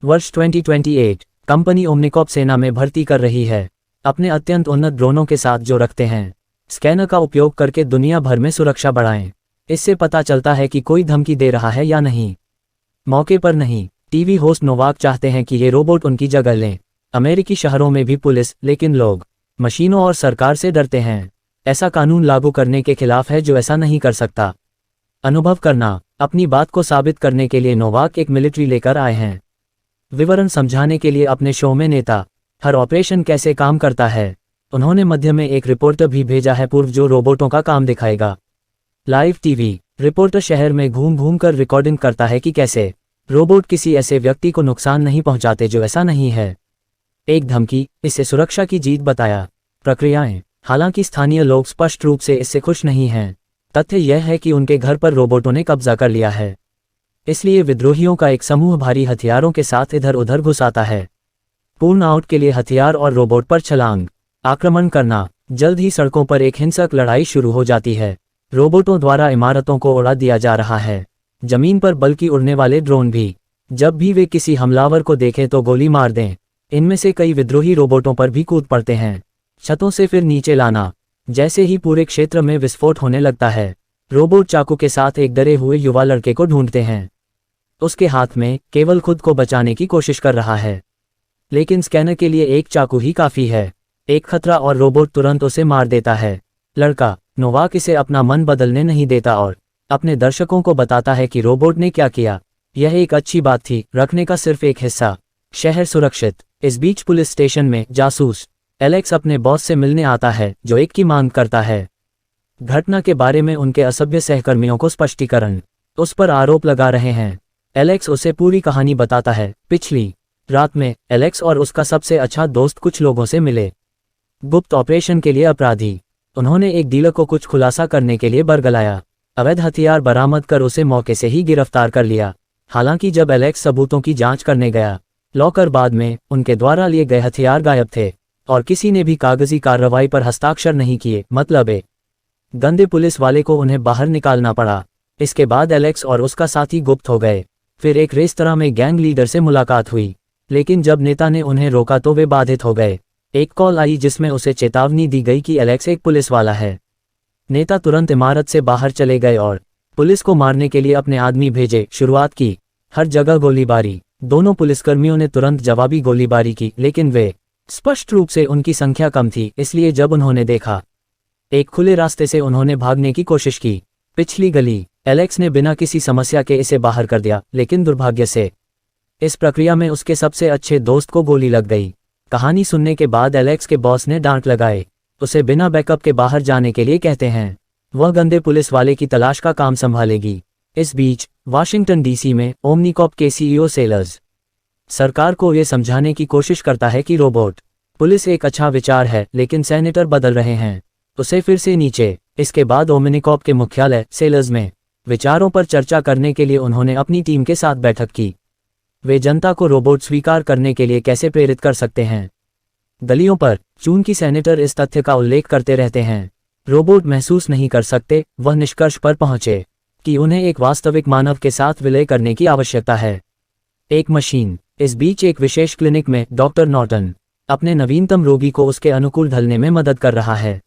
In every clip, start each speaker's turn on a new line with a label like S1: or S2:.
S1: वर्ष 2028, कंपनी ओमनिकॉप सेना में भर्ती कर रही है, अपने अत्यंत उन्नत ड्रोनों के साथ जो रखते हैं स्कैनर का उपयोग करके दुनिया भर में सुरक्षा बढ़ाएं। इससे पता चलता है कि कोई धमकी दे रहा है या नहीं। मौके पर नहीं, टीवी होस्ट नोवाक चाहते हैं कि ये रोबोट उनकी जगह लें। अमेरिकी शहरों में भी पुलिस, लेकिन लोग मशीनों और सरकार से डरते हैं। ऐसा कानून लागू करने के खिलाफ है जो ऐसा नहीं कर सकता। अनुभव करना, अपनी बात को साबित करने के लिए नोवाक एक मिलिट्री लेकर आए हैं। विवरण समझाने के लिए अपने शो में नेता हर ऑपरेशन कैसे काम करता है। उन्होंने मध्य में एक रिपोर्टर भी भेजा है पूर्व जो रोबोटों का काम दिखाएगा। लाइव टीवी रिपोर्टर शहर में घूम घूम कर रिकॉर्डिंग करता है कि कैसे रोबोट किसी ऐसे व्यक्ति को नुकसान नहीं पहुंचाते जो ऐसा नहीं है। एक धमकी, इसे सुरक्षा की जीत बताया। प्रक्रियाएं, हालांकि स्थानीय लोग स्पष्ट रूप से इससे खुश नहीं हैं। तथ्य यह है कि उनके घर पर रोबोटों ने कब्जा कर लिया है, इसलिए विद्रोहियों का एक समूह भारी हथियारों के साथ इधर उधर घुस आता है। पूर्ण आउट के लिए हथियार और रोबोट पर छलांग, आक्रमण करना। जल्द ही सड़कों पर एक हिंसक लड़ाई शुरू हो जाती है। रोबोटों द्वारा इमारतों को उड़ा दिया जा रहा है, जमीन पर बल्कि उड़ने वाले ड्रोन भी। जब भी वे किसी हमलावर को देखें तो गोली मार दें। इनमें से कई विद्रोही रोबोटों पर भी कूद पड़ते हैं। छतों से फिर नीचे लाना। जैसे ही पूरे क्षेत्र में विस्फोट होने लगता है, रोबोट चाकू के साथ एक डरे हुए युवा लड़के को ढूंढते हैं। उसके हाथ में केवल खुद को बचाने की कोशिश कर रहा है, लेकिन स्कैनर के लिए एक चाकू ही काफी है। एक खतरा और रोबोट तुरंत उसे मार देता है। लड़का नोवाक इसे अपना मन बदलने नहीं देता और अपने दर्शकों को बताता है कि रोबोट ने क्या किया। यह एक अच्छी बात थी, रखने का सिर्फ एक हिस्सा। शहर सुरक्षित। इस बीच पुलिस स्टेशन में जासूस एलेक्स अपने बॉस से मिलने आता है, जो एक की मांग करता है। घटना के बारे में उनके असभ्य सहकर्मियों को स्पष्टीकरण उस पर आरोप लगा रहे हैं। एलेक्स उसे पूरी कहानी बताता है। पिछली रात में एलेक्स और उसका सबसे अच्छा दोस्त कुछ लोगों से मिले, गुप्त ऑपरेशन के लिए अपराधी। उन्होंने एक डीलर को कुछ खुलासा करने के लिए बरगलाया, अवैध हथियार बरामद कर उसे मौके से ही गिरफ्तार कर लिया। हालांकि जब एलेक्स सबूतों की जांच करने गया, लॉकर बाद में उनके द्वारा लिए गए हथियार गायब थे और किसी ने भी कागजी कार्रवाई पर हस्ताक्षर नहीं किए। मतलब एक गंदे पुलिस वाले को उन्हें बाहर निकालना पड़ा। इसके बाद एलेक्स और उसका साथी गुप्त हो गए। फिर एक रेस्तरां में गैंग लीडर से मुलाकात हुई, लेकिन जब नेता ने उन्हें रोका तो वे बाधित हो गए। एक कॉल आई जिसमें उसे चेतावनी दी गई कि एलेक्स एक पुलिस वाला है। नेता तुरंत इमारत से बाहर चले गए और पुलिस को मारने के लिए अपने आदमी भेजे शुरुआत की। हर जगह गोलीबारी। दोनों पुलिसकर्मियों ने तुरंत जवाबी गोलीबारी की, लेकिन वे स्पष्ट रूप से उनकी संख्या कम थी, इसलिए जब उन्होंने देखा एक खुले रास्ते से उन्होंने भागने की कोशिश की। पिछली गली। एलेक्स ने बिना किसी समस्या के इसे बाहर कर दिया, लेकिन दुर्भाग्य से इस प्रक्रिया में उसके सबसे अच्छे दोस्त को गोली लग गई। कहानी सुनने के बाद एलेक्स के बॉस ने डांट लगाए, उसे बिना बैकअप के बाहर जाने के लिए कहते हैं। वह गंदे पुलिस वाले की तलाश का काम संभालेगी। इस बीच वाशिंगटन डीसी में ओमनिकॉप के सीईओ सेलर्स सरकार को ये समझाने की कोशिश करता है कि रोबोट पुलिस एक अच्छा विचार है, लेकिन सेनेटर बदल रहे हैं उसे फिर से नीचे। इसके बाद ओमनिकॉप के मुख्यालय सेलर्स में विचारों पर चर्चा करने के लिए उन्होंने अपनी टीम के साथ बैठक की। वे जनता को रोबोट स्वीकार करने के लिए कैसे प्रेरित कर सकते हैं। गलियों पर चूंकि सेनेटर इस तथ्य का उल्लेख करते रहते हैं, रोबोट महसूस नहीं कर सकते, वह निष्कर्ष पर पहुंचे कि उन्हें एक वास्तविक मानव के साथ विलय करने की आवश्यकता है। एक मशीन। इस बीच एक विशेष क्लिनिक में डॉक्टर नॉर्टन अपने नवीनतम रोगी को उसके अनुकूल ढलने में मदद कर रहा है।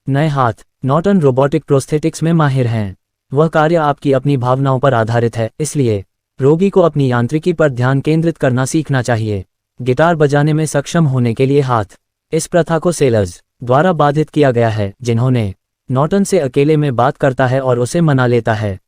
S1: नए हाथ। नॉर्टन रोबोटिक प्रोस्थेटिक्स में माहिर हैं। वह कार्य आपकी अपनी भावनाओं पर आधारित है, इसलिए रोगी को अपनी यांत्रिकी पर ध्यान केंद्रित करना सीखना चाहिए। गिटार बजाने में सक्षम होने के लिए हाथ। इस प्रथा को सेलर्स द्वारा बाधित किया गया है, जिन्होंने नॉर्टन से अकेले में बात करता है और उसे मना लेता है।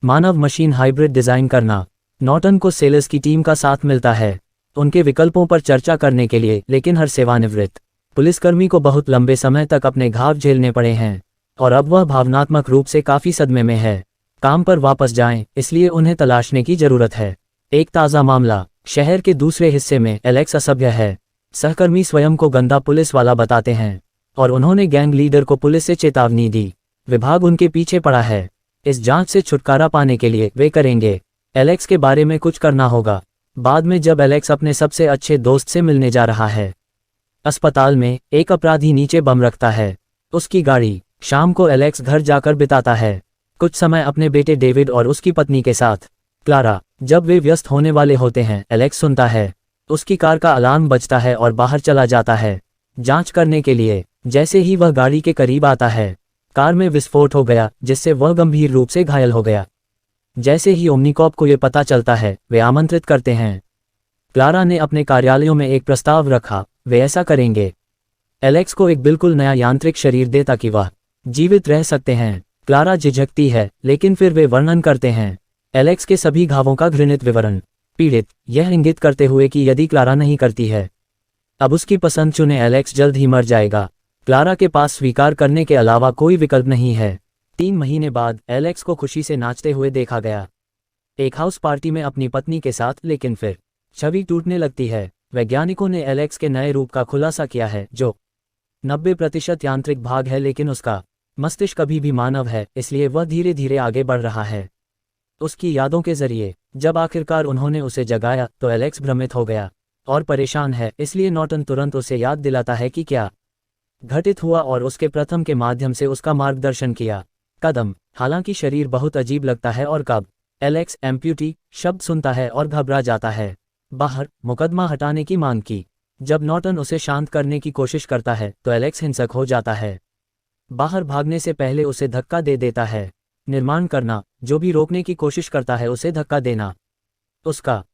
S1: मानव मशीन हाइब्रिड डिजाइन करना। नॉर्टन को सेलर्स की टीम का साथ मिलता है उनके विकल्पों पर चर्चा करने के लिए, लेकिन हर सेवानिवृत्त पुलिसकर्मी को बहुत लंबे समय तक अपने घाव झेलने पड़े हैं और अब वह भावनात्मक रूप से काफी सदमे में है। काम पर वापस जाएं, इसलिए उन्हें तलाशने की जरूरत है। एक ताज़ा मामला। शहर के दूसरे हिस्से में एलेक्स असभ्य है। सहकर्मी स्वयं को गंदा पुलिस वाला बताते हैं और उन्होंने गैंग लीडर को पुलिस से चेतावनी दी। विभाग उनके पीछे पड़ा है। इस जांच से छुटकारा पाने के लिए वे करेंगे। एलेक्स के बारे में कुछ करना होगा। बाद में जब एलेक्स अपने सबसे अच्छे दोस्त से मिलने जा रहा है, अस्पताल में एक अपराधी नीचे बम रखता है उसकी गाड़ी। शाम को एलेक्स घर जाकर बिताता है कुछ समय अपने बेटे डेविड और उसकी पत्नी के साथ। क्लारा, जब वे व्यस्त होने वाले होते हैं, एलेक्स सुनता है। उसकी कार का अलार्म बजता है और बाहर चला जाता है जांच करने के लिए। जैसे ही वह गाड़ी के करीब आता है, कार में विस्फोट हो गया, जिससे वह गंभीर रूप से घायल हो गया। जैसे ही ओमनिकॉप को ये पता चलता है, वे आमंत्रित करते हैं। क्लारा ने अपने कार्यालयों में एक प्रस्ताव रखा, वे ऐसा करेंगे। एलेक्स को एक बिल्कुल नया यांत्रिक शरीर दे ताकि वह जीवित रह सकते हैं। क्लारा झिझकती है, लेकिन फिर वे वर्णन करते हैं एलेक्स के सभी घावों का घृणित विवरण, पीड़ित, यह इंगित करते हुए कि यदि क्लारा नहीं करती है अब उसकी पसंद चुने, एलेक्स जल्द ही मर जाएगा। क्लारा के पास स्वीकार करने के अलावा कोई विकल्प नहीं है। 3 महीने बाद एलेक्स को खुशी से नाचते हुए देखा गया एक हाउस पार्टी में अपनी पत्नी के साथ, लेकिन फिर छवि टूटने लगती है। वैज्ञानिकों ने एलेक्स के नए रूप का खुलासा किया है, जो 90% यांत्रिक भाग है, लेकिन उसका मस्तिष्क अभी भी मानव है, इसलिए वह धीरे धीरे आगे बढ़ रहा है। उसकी यादों के जरिए जब आखिरकार उन्होंने उसे जगाया तो एलेक्स भ्रमित हो गया और परेशान है, इसलिए नॉर्टन तुरंत उसे याद दिलाता है कि क्या घटित हुआ और उसके प्रथम के माध्यम से उसका मार्गदर्शन किया। कदम, हालांकि शरीर बहुत अजीब लगता है और कब एलेक्स एम्प्यूटी शब्द सुनता है और घबरा जाता है। बाहर मुकदमा हटाने की मांग की। जब नॉर्टन उसे शांत करने की कोशिश करता है तो एलेक्स हिंसक हो जाता है। बाहर भागने से पहले उसे धक्का दे देता है। निर्माण करना, जो भी रोकने की कोशिश करता है उसे धक्का देना।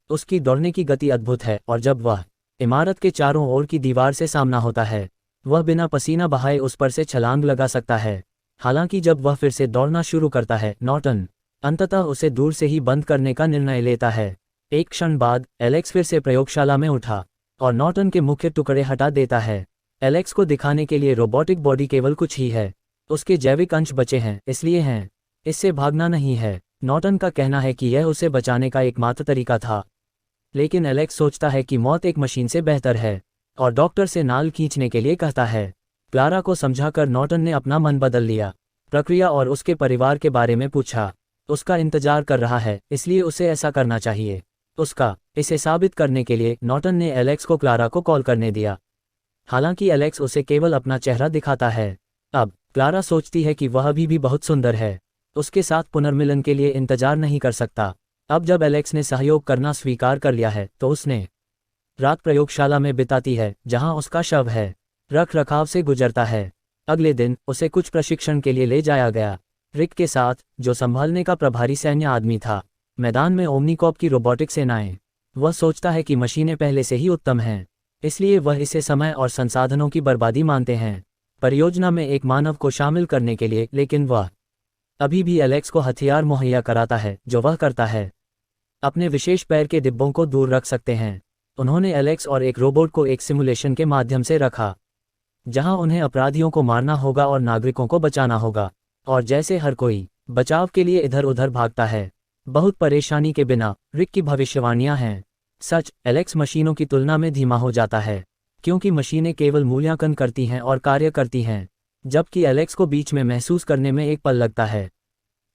S1: उसकी दौड़ने की गति अद्भुत है और जब वह इमारत के चारों ओर की दीवार से सामना होता है, वह बिना पसीना बहाए उस पर से छलांग लगा सकता है। हालांकि जब वह फिर से दौड़ना शुरू करता है, नॉर्टन अंततः उसे दूर से ही बंद करने का निर्णय लेता है। एक क्षण बाद एलेक्स फिर से प्रयोगशाला में उठा और नॉर्टन के मुख्य टुकड़े हटा देता है। एलेक्स को दिखाने के लिए रोबोटिक बॉडी केवल कुछ ही है, उसके जैविक अंश बचे हैं, इसलिए हैं। इससे भागना नहीं है। नॉर्टन का कहना है कि यह उसे बचाने का एकमात्र तरीका था, लेकिन एलेक्स सोचता है कि मौत एक मशीन से बेहतर है और डॉक्टर से नाल खींचने के लिए कहता है। क्लारा को समझाकर नॉर्टन ने अपना मन बदल लिया। प्रक्रिया और उसके परिवार के बारे में पूछा। उसका इंतजार कर रहा है, इसलिए उसे ऐसा करना चाहिए। इसे साबित करने के लिए नॉर्टन ने एलेक्स को क्लारा को कॉल करने दिया। हालांकि एलेक्स उसे केवल अपना चेहरा दिखाता है। अब क्लारा सोचती है कि वह अभी भी बहुत सुंदर है, उसके साथ पुनर्मिलन के लिए इंतजार नहीं कर सकता। अब जब एलेक्स ने सहयोग करना स्वीकार कर लिया है तो उसने रात प्रयोगशाला में बिताती है, जहां उसका शव है। रख रखाव से गुजरता है। अगले दिन उसे कुछ प्रशिक्षण के लिए ले जाया गया, रिक के साथ, जो संभालने का प्रभारी सैन्य आदमी था। मैदान में ओमनिकॉप की रोबोटिक सेनाएं। वह सोचता है कि मशीनें पहले से ही उत्तम हैं, इसलिए वह इसे समय और संसाधनों की बर्बादी मानते हैं परियोजना में एक मानव को शामिल करने के लिए। लेकिन वह अभी भी एलेक्स को हथियार मुहैया कराता है, जो वह करता है। अपने विशेष पैर के डिब्बों को दूर रख सकते हैं। उन्होंने एलेक्स और एक रोबोट को एक सिमुलेशन के माध्यम से रखा, जहां उन्हें अपराधियों को मारना होगा और नागरिकों को बचाना होगा। और जैसे हर कोई बचाव के लिए इधर उधर भागता है, बहुत परेशानी के बिना, रिक की भविष्यवाणियां हैं सच। एलेक्स मशीनों की तुलना में धीमा हो जाता है, क्योंकि मशीनें केवल मूल्यांकन करती हैं और कार्य करती हैं, जबकि एलेक्स को बीच में महसूस करने में एक पल लगता है।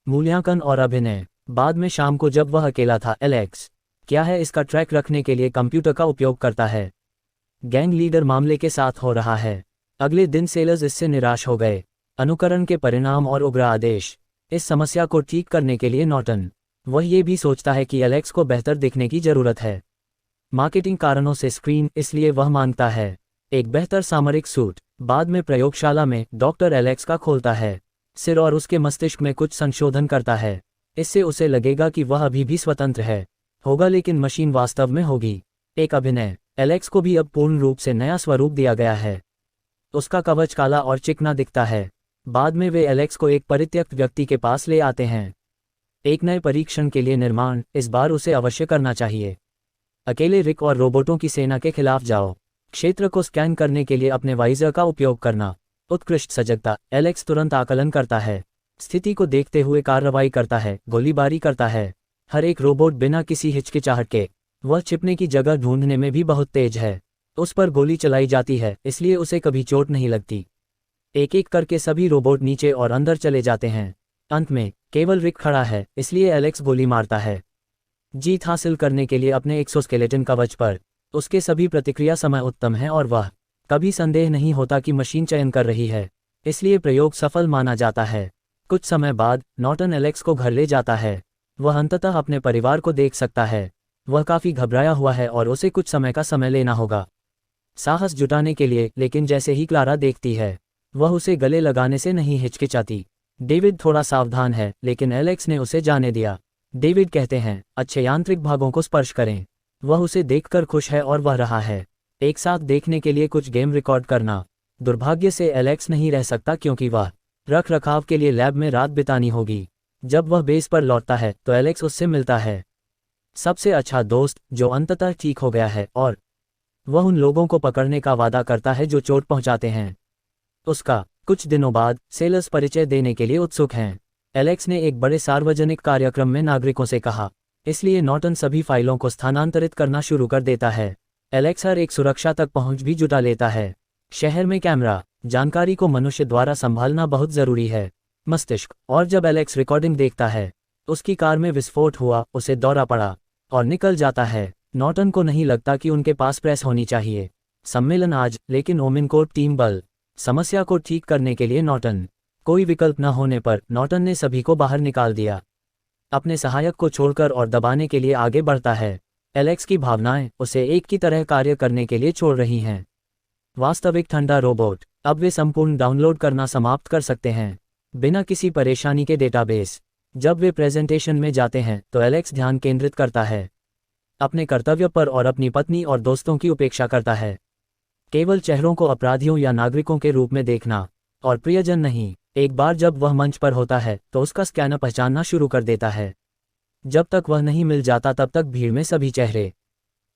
S1: मूल्यांकन और अभिनय। बाद में शाम को जब वह अकेला था, एलेक्स क्या है इसका ट्रैक रखने के लिए कंप्यूटर का उपयोग करता है। गैंग लीडर मामले के साथ हो रहा है। अगले दिन सेलर्स इससे निराश हो गए। अनुकरण के परिणाम और उग्र आदेश। इस समस्या को ठीक करने के लिए नॉर्टन, वह ये भी सोचता है कि एलेक्स को बेहतर दिखने की जरूरत है। मार्केटिंग कारणों से स्क्रीन, इसलिए वह मांगता है एक बेहतर सामरिक सूट। बाद में प्रयोगशाला में डॉक्टर एलेक्स का खोलता है सिर और उसके मस्तिष्क में कुछ संशोधन करता है। इससे उसे लगेगा कि वह अभी भी स्वतंत्र होगा, लेकिन मशीन वास्तव में होगी। एक अभिनय। एलेक्स को भी अब पूर्ण रूप से नया स्वरूप दिया गया है। उसका कवच काला और चिकना दिखता है। बाद में वे एलेक्स को एक परित्यक्त व्यक्ति के पास ले आते हैं, एक नए परीक्षण के लिए निर्माण। इस बार उसे अवश्य करना चाहिए। अकेले रिक और रोबोटों की सेना के खिलाफ जाओ। क्षेत्र को स्कैन करने के लिए अपने वाइजर का उपयोग करना। उत्कृष्ट सजगता। एलेक्स तुरंत आकलन करता है, स्थिति को देखते हुए कार्रवाई करता है, गोलीबारी करता है। हर एक रोबोट बिना किसी हिचकिचाहट के। वह छिपने की जगह ढूंढने में भी बहुत तेज है। उस पर गोली चलाई जाती है, इसलिए उसे कभी चोट नहीं लगती। एक एक करके सभी रोबोट नीचे और अंदर चले जाते हैं। अंत में केवल रिक खड़ा है, इसलिए एलेक्स गोली मारता है। जीत हासिल करने के लिए अपने एक्सोस्केलेटन कवच पर उसके सभी प्रतिक्रिया समय उत्तम है और वह कभी संदेह नहीं होता कि मशीन चयन कर रही है, इसलिए प्रयोग सफल माना जाता है। कुछ समय बाद नॉर्टन एलेक्स को घर ले जाता है। वह अंततः अपने परिवार को देख सकता है। वह काफी घबराया हुआ है और उसे कुछ समय का समय लेना होगा साहस जुटाने के लिए, लेकिन जैसे ही क्लारा देखती है, वह उसे गले लगाने से नहीं हिचकिचाती। डेविड थोड़ा सावधान है, लेकिन एलेक्स ने उसे जाने दिया। डेविड कहते हैं, अच्छे यांत्रिक भागों को स्पर्श करें। वह उसे देखकर खुश है और वह रहा है। एक साथ देखने के लिए कुछ गेम रिकॉर्ड करना। दुर्भाग्य से एलेक्स नहीं रह सकता क्योंकि वह रख रखाव के लिए लैब में रात बितानी होगी। जब वह बेस पर लौटता है तो एलेक्स उससे मिलता है, सबसे अच्छा दोस्त जो अंततः ठीक हो गया है, और वह उन लोगों को पकड़ने का वादा करता है जो चोट पहुंचाते हैं। उसका कुछ दिनों बाद सेलर्स परिचय देने के लिए उत्सुक हैं। एलेक्स ने एक बड़े सार्वजनिक कार्यक्रम में नागरिकों से कहा, इसलिए नॉर्टन सभी फाइलों को स्थानांतरित करना शुरू कर देता है। एलेक्स हर एक सुरक्षा तक पहुंच भी जुटा लेता है। शहर में कैमरा जानकारी को मनुष्य द्वारा संभालना बहुत जरूरी है। मस्तिष्क। और जब एलेक्स रिकॉर्डिंग देखता है, उसकी कार में विस्फोट हुआ, उसे दौरा पड़ा और निकल जाता है। नॉर्टन को नहीं लगता कि उनके पास प्रेस होनी चाहिए। सम्मेलन आज, लेकिन ओमिनकोर्प टीम बल। समस्या को ठीक करने के लिए नॉर्टन। कोई विकल्प न होने पर नॉर्टन ने सभी को बाहर निकाल दिया, अपने सहायक को छोड़कर, और दबाने के लिए आगे बढ़ता है। एलेक्स की भावनाएं उसे एक की तरह कार्य करने के लिए छोड़ रही हैं। वास्तविक ठंडा रोबोट। अब वे संपूर्ण डाउनलोड करना समाप्त कर सकते हैं, बिना किसी परेशानी के डेटाबेस। जब वे प्रेजेंटेशन में जाते हैं तो एलेक्स ध्यान केंद्रित करता है अपने कर्तव्य पर और अपनी पत्नी और दोस्तों की उपेक्षा करता है। केवल चेहरों को अपराधियों या नागरिकों के रूप में देखना, और प्रियजन नहीं। एक बार जब वह मंच पर होता है तो उसका स्कैनर पहचानना शुरू कर देता है। जब तक वह नहीं मिल जाता तब तक भीड़ में सभी चेहरे।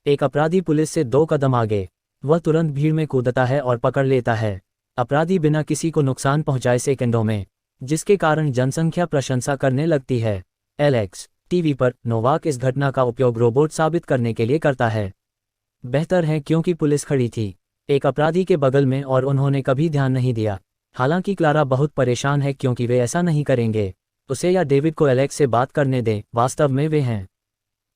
S1: एक अपराधी पुलिस से 2 कदम आगे। वह तुरंत भीड़ में कूदता है और पकड़ लेता है अपराधी बिना किसी को नुकसान पहुंचाए सेकंडों में, जिसके कारण जनसंख्या प्रशंसा करने लगती है। एलेक्स। टीवी पर नोवाक इस घटना का उपयोग रोबोट साबित करने के लिए करता है। बेहतर है क्योंकि पुलिस खड़ी थी एक अपराधी के बगल में और उन्होंने कभी ध्यान नहीं दिया। हालांकि क्लारा बहुत परेशान है क्योंकि वे ऐसा नहीं करेंगे। उसे या डेविड को एलेक्स से बात करने दें, वास्तव में वे हैं।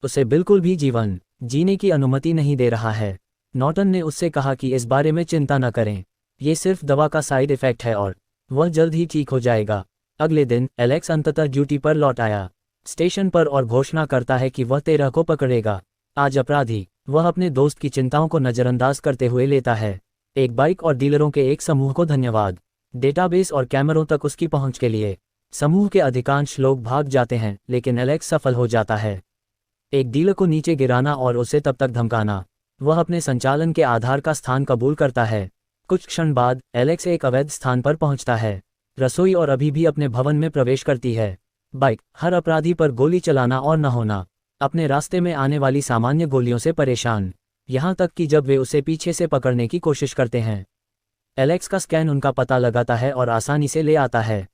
S1: उसे बिल्कुल भी जीवन जीने की अनुमति नहीं दे रहा है। नॉर्टन ने उससे कहा कि इस बारे में चिंता न करें, ये सिर्फ दवा का साइड इफेक्ट है और वह जल्द ही ठीक हो जाएगा। अगले दिन एलेक्स अंततः ड्यूटी पर लौट आया स्टेशन पर और घोषणा करता है कि वह 13 को पकड़ेगा। आज अपराधी। वह अपने दोस्त की चिंताओं को नज़रअंदाज करते हुए लेता है एक बाइक और डीलरों के एक समूह को धन्यवाद। डेटाबेस और कैमरों तक उसकी पहुंच के लिए। समूह के अधिकांश लोग भाग जाते हैं, लेकिन एलेक्स सफल हो जाता है एक डीलर को नीचे गिराना और उसे तब तक धमकाना। वह अपने संचालन के आधार का स्थान कबूल करता है। कुछ क्षण बाद एलेक्स एक अवैध स्थान पर पहुंचता है। रसोई और अभी भी अपने भवन में प्रवेश करती है। बाइक। हर अपराधी पर गोली चलाना और न होना। अपने रास्ते में आने वाली सामान्य गोलियों से परेशान, यहाँ तक कि जब वे उसे पीछे से पकड़ने की कोशिश करते हैं। एलेक्स का स्कैन उनका पता लगाता है और आसानी से ले आता है।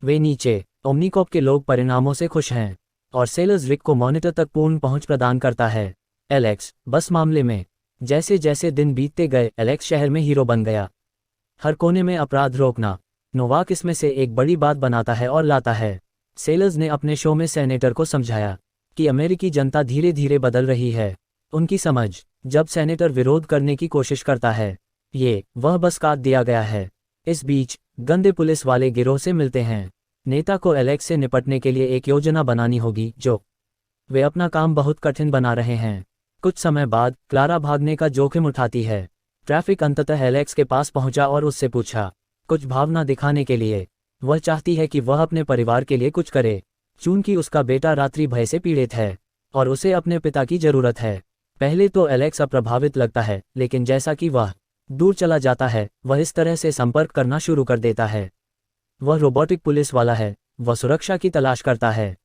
S1: वे नीचे। ओमनिकॉप के लोग परिणामों से खुश हैं और सेलर्स रिक को मॉनिटर तक पूर्ण पहुंच प्रदान करता है। एलेक्स। बस मामले में जैसे जैसे दिन बीतते गए, एलेक्स शहर में हीरो बन गया। हर कोने में अपराध रोकना। नोवाक इसमें से एक बड़ी बात बनाता है और लाता है। सेलर्स ने अपने शो में सेनेटर को समझाया कि अमेरिकी जनता धीरे धीरे बदल रही है। उनकी समझ। जब सेनेटर विरोध करने की कोशिश करता है, वह बस काट दिया गया है। इस बीच गंदे पुलिस वाले गिरोह से मिलते हैं। नेता को एलेक्स से निपटने के लिए एक योजना बनानी होगी, जो वे अपना काम बहुत कठिन बना रहे हैं। कुछ समय बाद क्लारा भागने का जोखिम उठाती है। ट्रैफिक अंततः एलेक्स के पास पहुंचा और उससे पूछा, कुछ भावना दिखाने के लिए। वह चाहती है कि वह अपने परिवार के लिए कुछ करे, चूंकि उसका बेटा रात्रि भय से पीड़ित है और उसे अपने पिता की जरूरत है। पहले तो एलेक्स अप्रभावित लगता है, लेकिन जैसा कि वह दूर चला जाता है, वह इस तरह से संपर्क करना शुरू कर देता है। वह रोबोटिक पुलिस वाला है। वह सुरक्षा की तलाश करता है।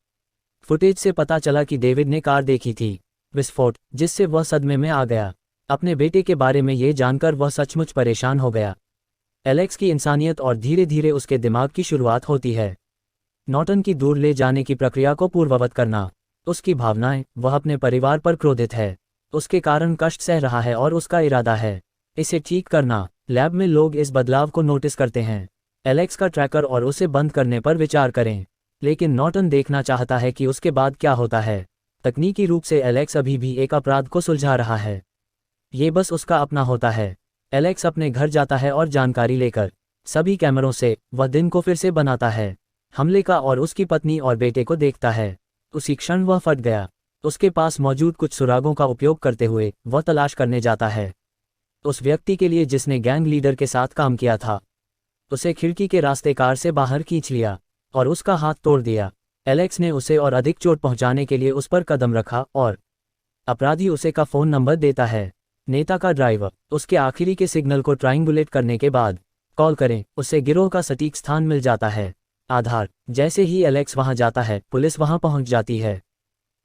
S1: फुटेज से पता चला कि डेविड ने कार देखी थी, विस्फोट, जिससे वह सदमे में आ गया। अपने बेटे के बारे में ये जानकर वह सचमुच परेशान हो गया। एलेक्स की इंसानियत और धीरे धीरे उसके दिमाग की शुरुआत होती है। नॉर्टन की दूर ले जाने की प्रक्रिया को पूर्ववत करना। उसकी भावनाएं। वह अपने परिवार पर क्रोधित है, उसके कारण कष्ट सह रहा है और उसका इरादा है इसे ठीक करना। लैब में लोग इस बदलाव को नोटिस करते हैं। एलेक्स का ट्रैकर और उसे बंद करने पर विचार करें, लेकिन नॉर्टन देखना चाहता है कि उसके बाद क्या होता है। तकनीकी रूप से एलेक्स अभी भी एक अपराध को सुलझा रहा है। ये बस उसका अपना होता है। एलेक्स अपने घर जाता है और जानकारी लेकर सभी कैमरों से वह दिन को फिर से बनाता है, हमले का, और उसकी पत्नी और बेटे को देखता है। उसी क्षण वह फट गया। उसके पास मौजूद कुछ सुरागों का उपयोग करते हुए वह तलाश करने जाता है उस व्यक्ति के लिए जिसने गैंग लीडर के साथ काम किया था। उसे खिड़की के रास्ते कार से बाहर खींच लिया और उसका हाथ तोड़ दिया। एलेक्स ने उसे और अधिक चोट पहुंचाने के लिए उस पर कदम रखा और अपराधी उसे का फ़ोन नंबर देता है। नेता का ड्राइवर उसके आखिरी के सिग्नल को ट्रायंगुलेट करने के बाद कॉल करें, उससे गिरोह का सटीक स्थान मिल जाता है। आधार जैसे ही एलेक्स वहां जाता है पुलिस वहां पहुंच जाती है।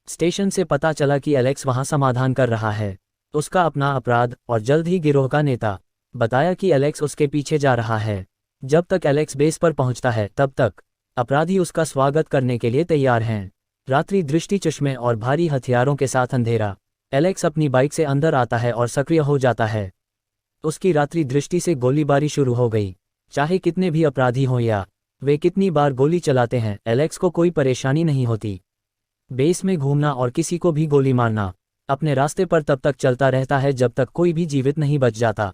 S1: स्टेशन से पता चला कि एलेक्स वहां समाधान कर रहा है उसका अपना अपराध और जल्द ही गिरोह का नेता बताया कि एलेक्स उसके पीछे जा रहा है। जब तक एलेक्स बेस पर पहुंचता है तब तक अपराधी उसका स्वागत करने के लिए तैयार हैं। रात्रि दृष्टि चश्मे और भारी हथियारों के साथ अंधेरा। एलेक्स अपनी बाइक से अंदर आता है और सक्रिय हो जाता है। उसकी रात्रि दृष्टि से गोलीबारी शुरू हो गई। चाहे कितने भी अपराधी हों या वे कितनी बार गोली चलाते हैं, एलेक्स को कोई परेशानी नहीं होती। बेस में घूमना और किसी को भी गोली मारना अपने रास्ते पर तब तक चलता रहता है जब तक कोई भी जीवित नहीं बच जाता।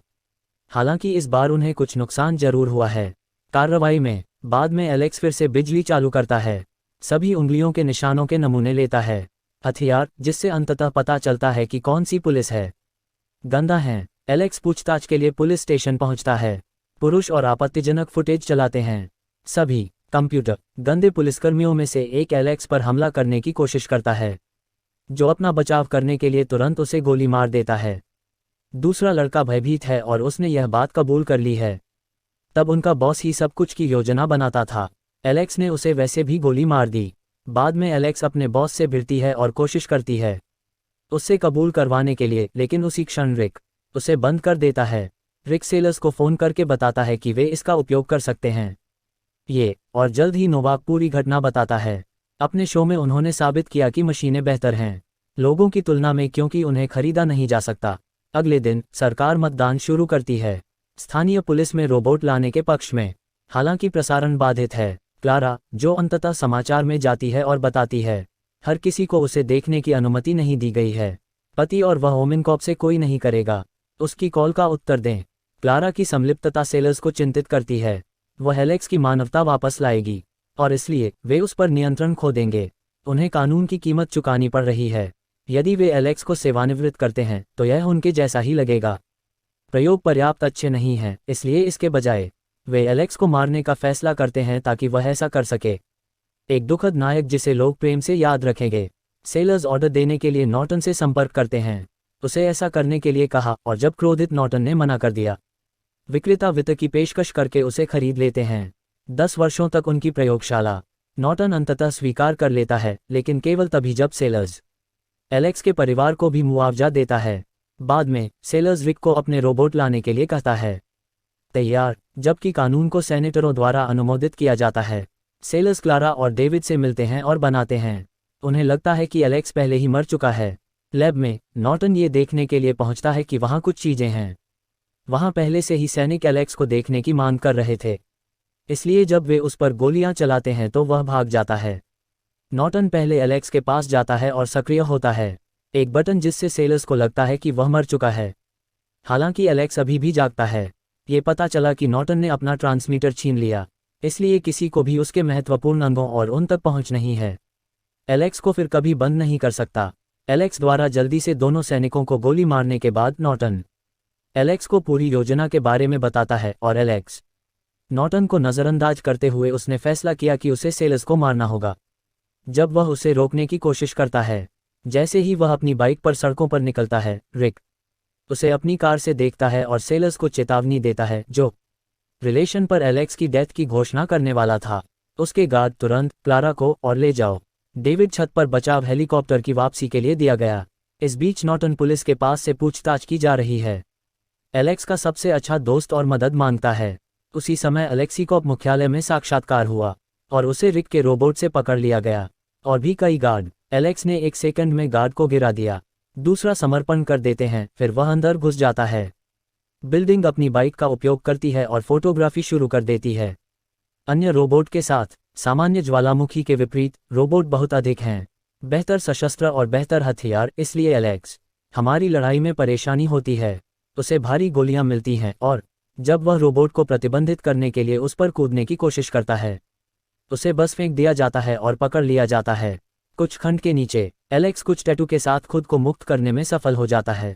S1: हालांकि इस बार उन्हें कुछ नुकसान जरूर हुआ है। कार्रवाई में बाद में एलेक्स फिर से बिजली चालू करता है, सभी उंगलियों के निशानों के नमूने लेता है, हथियार जिससे अंततः पता चलता है कि कौन सी पुलिस है। गंदा है। एलेक्स पूछताछ के लिए पुलिस स्टेशन पहुंचता है। पुरुष और आपत्तिजनक फुटेज चलाते हैं। सभी कंप्यूटर गंदे पुलिसकर्मियों में से एक एलेक्स पर हमला करने की कोशिश करता है, जो अपना बचाव करने के लिए तुरंत उसे गोली मार देता है। दूसरा लड़का भयभीत है और उसने यह बात कबूल कर ली है। तब उनका बॉस ही सब कुछ की योजना बनाता था। एलेक्स ने उसे वैसे भी गोली मार दी। बाद में एलेक्स अपने बॉस से भिड़ती है और कोशिश करती है उससे कबूल करवाने के लिए, लेकिन उसी क्षण रिक उसे बंद कर देता है। रिक सेलर्स को फ़ोन करके बताता है कि वे इसका उपयोग कर सकते हैं और जल्द ही नोवाक पूरी घटना बताता है। अपने शो में उन्होंने साबित किया कि मशीनें बेहतर हैं लोगों की तुलना में क्योंकि उन्हें खरीदा नहीं जा सकता। अगले दिन सरकार मतदान शुरू करती है, स्थानीय पुलिस में रोबोट लाने के पक्ष में। हालांकि प्रसारण बाधित है। क्लारा, जो अंततः समाचार में जाती है और बताती है हर किसी को उसे देखने की अनुमति नहीं दी गई है, पति और वह ओमिनकॉप से कोई नहीं करेगा, उसकी कॉल का उत्तर दें। क्लारा की संलिप्तता सेलर्स को चिंतित करती है। वह एलेक्स की मानवता वापस लाएगी और इसलिए वे उस पर नियंत्रण खो देंगे। उन्हें कानून की कीमत चुकानी पड़ रही है। यदि वे एलेक्स को सेवानिवृत्त करते हैं तो यह उनके जैसा ही लगेगा। प्रयोग पर्याप्त अच्छे नहीं हैं, इसलिए इसके बजाय वे एलेक्स को मारने का फैसला करते हैं ताकि वह ऐसा कर सके। एक दुखद नायक जिसे लोग प्रेम से याद रखेंगे। सेलर्स ऑर्डर देने के लिए नॉर्टन से संपर्क करते हैं, उसे ऐसा करने के लिए कहा और जब क्रोधित नॉर्टन ने मना कर दिया, विक्रेता वित्त की पेशकश करके उसे खरीद लेते हैं। 10 वर्षों तक उनकी प्रयोगशाला। नॉर्टन अंततः स्वीकार कर लेता है, लेकिन केवल तभी जब सेलर्स एलेक्स के परिवार को भी मुआवजा देता है। बाद में सेलर्स रिक को अपने रोबोट लाने के लिए कहता है तैयार, जबकि कानून को सेनेटरों द्वारा अनुमोदित किया जाता है। सेलर्स क्लारा और डेविड से मिलते हैं और बनाते हैं। उन्हें लगता है कि एलेक्स पहले ही मर चुका है। लैब में नॉर्टन ये देखने के लिए पहुंचता है कि वहां कुछ चीजें हैं। वहां पहले से ही सैनिक एलेक्स को देखने की मांग कर रहे थे, इसलिए जब वे उस पर गोलियां चलाते हैं तो वह भाग जाता है। नॉर्टन पहले एलेक्स के पास जाता है और सक्रिय होता है एक बटन जिससे सेलर्स को लगता है कि वह मर चुका है। हालांकि एलेक्स अभी भी जागता है। ये पता चला कि नॉर्टन ने अपना ट्रांसमीटर छीन लिया, इसलिए किसी को भी उसके महत्वपूर्ण अंगों और उन तक पहुंच नहीं है। एलेक्स को फिर कभी बंद नहीं कर सकता। एलेक्स द्वारा जल्दी से दोनों सैनिकों को गोली मारने के बाद नॉर्टन एलेक्स को पूरी योजना के बारे में बताता है और एलेक्स नॉर्टन को नज़रअंदाज करते हुए उसने फैसला किया कि उसे सेलर्स को मारना होगा। जब वह उसे रोकने की कोशिश करता है, जैसे ही वह अपनी बाइक पर सड़कों पर निकलता है, रिक उसे अपनी कार से देखता है और सेलर्स को चेतावनी देता है, जो रिलेशन पर एलेक्स की डेथ की घोषणा करने वाला था। उसके गार्ड तुरंत क्लारा को और ले जाओ। डेविड छत पर बचाव हेलीकॉप्टर की वापसी के लिए दिया गया। इस बीच नॉर्टन पुलिस के पास से पूछताछ की जा रही है। एलेक्स का सबसे अच्छा दोस्त और मदद मांगता है। उसी समय अलेक्सीकॉप मुख्यालय में साक्षात्कार हुआ और उसे रिक के रोबोट से पकड़ लिया गया और भी कई गार्ड। एलेक्स ने 1 सेकंड में गार्ड को गिरा दिया, दूसरा समर्पण कर देते हैं, फिर वह अंदर घुस जाता है। बिल्डिंग अपनी बाइक का उपयोग करती है और फोटोग्राफी शुरू कर देती है। अन्य रोबोट के साथ सामान्य ज्वालामुखी के विपरीत रोबोट बहुत अधिक हैं, बेहतर सशस्त्र और बेहतर हथियार। इसलिए एलेक्स हमारी लड़ाई में परेशानी होती है, उसे भारी गोलियां मिलती हैं और जब वह रोबोट को प्रतिबंधित करने के लिए उस पर कूदने की कोशिश करता है, उसे बस फेंक दिया जाता है और पकड़ लिया जाता है। कुछ खंड के नीचे एलेक्स कुछ टैटू के साथ खुद को मुक्त करने में सफल हो जाता है।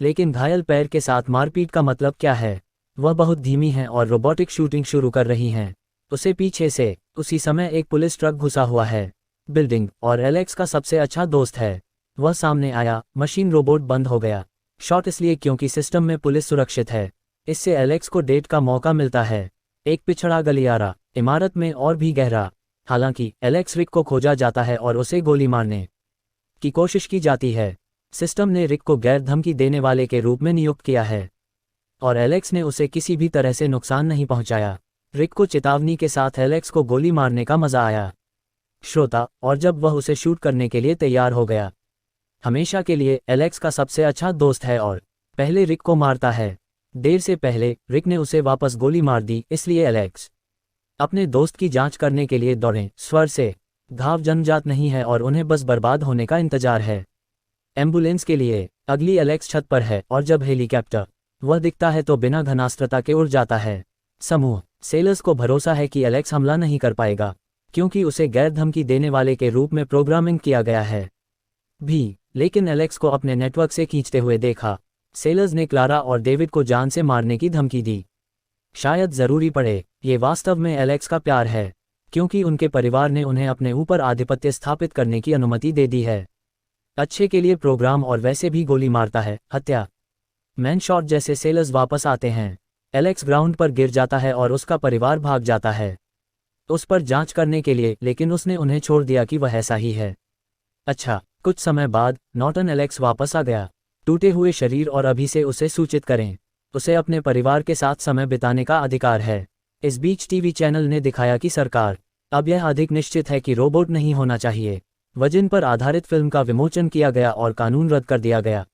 S1: लेकिन घायल पैर के साथ मारपीट का मतलब क्या है? वह बहुत धीमी है और रोबोटिक शूटिंग शुरू कर रही हैं। उसे पीछे से उसी समय एक पुलिस ट्रक घुसा हुआ है बिल्डिंग, और एलेक्स का सबसे अच्छा दोस्त है। वह सामने आया, मशीन रोबोट बंद हो गया। शॉट इसलिए क्योंकि सिस्टम में पुलिस सुरक्षित है। इससे एलेक्स को डेट का मौका मिलता है। एक पिछड़ा गलियारा, इमारत में और भी गहरा। हालांकि एलेक्स रिक को खोजा जाता है और उसे गोली मारने की कोशिश की जाती है। सिस्टम ने रिक को गैर धमकी देने वाले के रूप में नियुक्त किया है और एलेक्स ने उसे किसी भी तरह से नुकसान नहीं पहुंचाया। रिक को चेतावनी के साथ एलेक्स को गोली मारने का मजा आया, श्रोता, और जब वह उसे शूट करने के लिए तैयार हो गया। हमेशा के लिए एलेक्स का सबसे अच्छा दोस्त है और पहले रिक को मारता है। देर से पहले रिक ने उसे वापस गोली मार दी, इसलिए एलेक्स अपने दोस्त की जांच करने के लिए दौड़े। स्वर से घाव जन्मजात नहीं है और उन्हें बस बर्बाद होने का इंतजार है। एम्बुलेंस के लिए अगली एलेक्स छत पर है और जब हेलीकॉप्टर वह दिखता है तो बिना घनास्त्रता के उड़ जाता है। समूह सेलर्स को भरोसा है कि एलेक्स हमला नहीं कर पाएगा क्योंकि उसे गैर धमकी देने वाले के रूप में प्रोग्रामिंग किया गया है लेकिन एलेक्स को अपने नेटवर्क से खींचते हुए देखा। सेलर्स ने क्लारा और डेविड को जान से मारने की धमकी दी। शायद जरूरी पड़े। ये वास्तव में एलेक्स का प्यार है क्योंकि उनके परिवार ने उन्हें अपने ऊपर आधिपत्य स्थापित करने की अनुमति दे दी है। अच्छे के लिए प्रोग्राम, और वैसे भी गोली मारता है। हत्या मैन शॉट जैसे सेलर्स वापस आते हैं। एलेक्स ग्राउंड पर गिर जाता है और उसका परिवार भाग जाता है उस पर जांच करने के लिए, लेकिन उसने उन्हें छोड़ दिया कि वह ऐसा ही है। अच्छा, कुछ समय बाद नॉर्टन एलेक्स वापस आ गया, टूटे हुए शरीर, और अभी से उसे सूचित करें। उसे अपने परिवार के साथ समय बिताने का अधिकार है। इस बीच टीवी चैनल ने दिखाया कि सरकार अब यह अधिक निश्चित है कि रोबोट नहीं होना चाहिए। वजन पर आधारित फिल्म का विमोचन किया गया और कानून रद्द कर दिया गया,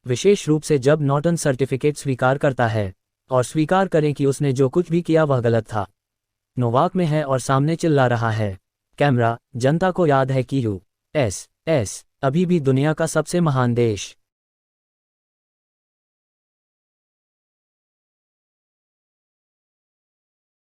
S1: विशेष रूप से जब नॉर्टन सर्टिफिकेट स्वीकार करता है और स्वीकार करें कि उसने जो कुछ भी किया वह गलत था। नोवाक में है और सामने चिल्ला रहा है। कैमरा, जनता को याद है कि यूएस अभी भी दुनिया का सबसे महान देश